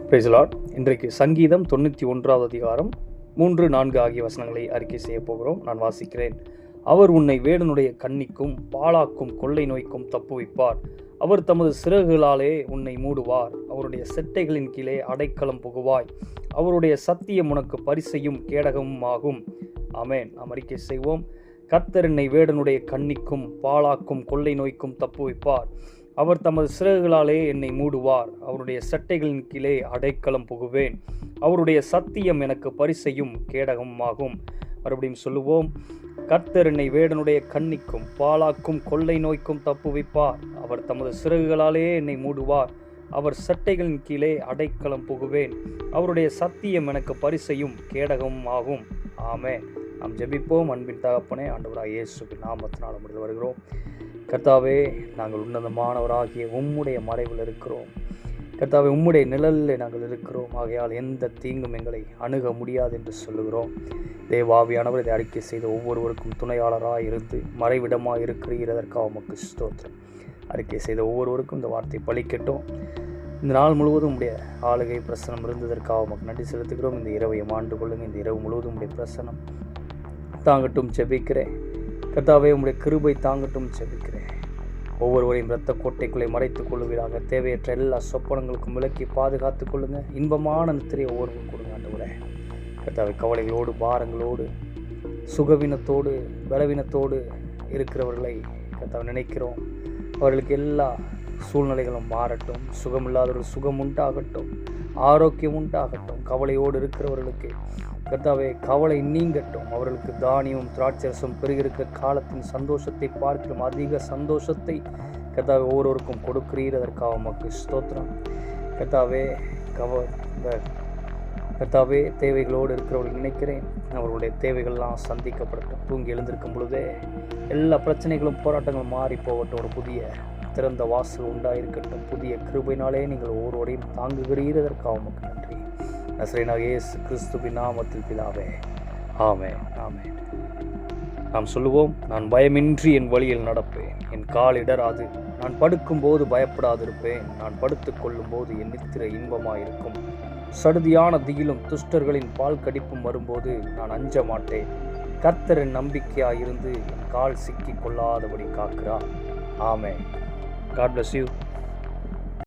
Praise the Lord. இன்றைக்கு சங்கீதம் 91வது அதிகாரம் 3-4 ஆகிய வசனங்களை அறிக்கை செய்ய போகிறோம். நான் வாசிக்கிறேன். அவர் உன்னை வேடனுடைய கண்ணிக்கும் பாழாக்கும் கொள்ளை நோய்க்கும் தப்புவிப்பார். அவர் தமது சிறகுகளாலே உன்னை மூடுவார். அவருடைய செட்டைகளின் கீழே அடைக்கலம் புகுவாய். அவருடைய சத்தியம் உனக்கு பரிசையும் கேடகமும் ஆகும். ஆமென். நாம் அறிக்கை செய்வோம். கர்த்தர் என்னை வேடனுடைய கண்ணிக்கும் பாழாக்கும் கொள்ளை நோய்க்கும் தப்புவிப்பார். அவர் தமது சிறகுகளாலே என்னை மூடுவார். அவருடைய சட்டைகளின் கீழே அடைக்கலம் புகுவேன். அவருடைய சத்தியம் எனக்கு பரிசையும் கேடகமும் ஆகும். மறுபடியும் சொல்லுவோம். கர்த்தர் என்னை வேடனுடைய கண்ணிக்கும் பாழாக்கும் கொள்ளை நோய்க்கும் தப்புவிப்பார். அவர் தமது சிறகுகளாலே என்னை மூடுவார். அவர் சட்டைகளின் கீழே அடைக்கலம் புகுவேன். அவருடைய சத்தியம் எனக்கு பரிசையும் கேடகமும் ஆகும். ஆமென். நாம் ஜெபிப்போம். அன்பின் தகப்பனே, ஆண்டவராகிய இயேசுவின் நாமத்தினால் முடிந்து வருகிறோம். கர்த்தாவே, நாங்கள் உன்னதமானவராகிய உம்முடைய மறைவில் இருக்கிறோம். கர்த்தாவே, உம்முடைய நிழலில் நாங்கள் இருக்கிறோம். ஆகையால் எந்த தீங்கும் எங்களை அணுக முடியாது என்று சொல்லுகிறோம். தேவாவியானவர் இதை அறிக்கை செய்த ஒவ்வொருவருக்கும் துணையாளராக இருந்து மறைவிடமாக இருக்கிறீர். அதற்காக உமக்கு ஸ்தோத்திரம். அறிக்கை செய்த ஒவ்வொருவருக்கும் இந்த வார்த்தை பலிக்கட்டும். இந்த நாள் முழுவதும் உடைய ஆளுகை பிரசனம் இருந்ததற்காக உமக்கு நன்றி செலுத்துகிறோம். இந்த இரவையும் ஆண்டு கொள்ளுங்க. இந்த இரவு முழுவதும் உடைய பிரசனம் தாங்கட்டும் ஜெபிக்கிறேன். கர்த்தாவே, உம்முடைய கிருபை தாங்கட்டும் ஜெபிக்கிறேன். ஒவ்வொருவரையும் இரத்த கோட்டைக்குள்ளே மறைத்துக் கொள்ளுவீராக. தேவையற்ற எல்லா சொப்பனங்களுக்கும் விலக்கி பாதுகாத்துக் கொள்ளுங்க. இன்பமான நித்திரையை ஒவ்வொருவரும் கொடுங்க ஆண்டவரே. கர்த்தாவே, கவலைகளோடு பாரங்களோடு சுகவீனத்தோடு பலவீனத்தோடு இருக்கிறவர்களை கர்த்தாவை நினைக்கிறோம். அவர்களுக்கு எல்லா சூழ்நிலைகளும் மாறட்டும். சுகமில்லாதவர்கள் சுகம் உண்டாகட்டும். ஆரோக்கியம் உண்டாகட்டும். கவலையோடு இருக்கிறவர்களுக்கு கர்த்தாவே கவலை நீங்கட்டும். அவர்களுக்கு தானியமும் திராட்சரசம் பெருகிருக்கிற காலத்தின் சந்தோஷத்தை பார்க்கிறோம். அதிக சந்தோஷத்தை கர்த்தாவே ஒவ்வொருவருக்கும் கொடுக்கிறீர். அதற்காக உமக்கு ஸ்தோத்திரம். கர்த்தாவே, கர்த்தாவே, தேவைகளோடு இருக்கிறவர்கள் நினைக்கிறேன். அவர்களுடைய தேவைகள்லாம் சந்திக்கப்படட்டும். தூங்கி எழுந்திருக்கும் பொழுதே எல்லா பிரச்சனைகளும் போராட்டங்களும் மாறி போகட்டும். ஒரு புதிய திறந்த வாசல் உண்டாயிருக்கட்டும். புதிய கிருபையினாலே நீங்கள் ஒவ்வொருவரையும் தாங்குகிறீர். அதற்காக உமக்கு நன்றி. நசரேயனாகிய இயேசு கிறிஸ்துவின் நாமத்தில் பிதாவே. ஆமென். ஆமென். நாம் சொல்லுவோம். நான் பயமின்றி என் வழியில் நடப்பேன். என் கால் இடராது. நான் படுக்கும்போது பயப்படாதிருப்பேன். நான் படுத்துக் கொள்ளும் போது என் நித்திரை இன்பமாயிருக்கும். சடுதியான திகிலும் துஷ்டர்களின் பால் கடிப்பும் வரும்போது நான் அஞ்ச மாட்டேன். கர்த்தர் என் நம்பிக்கையாயிருந்து என் கால் சிக்கி கொள்ளாதபடி காக்கிறார். ஆமென். God bless you.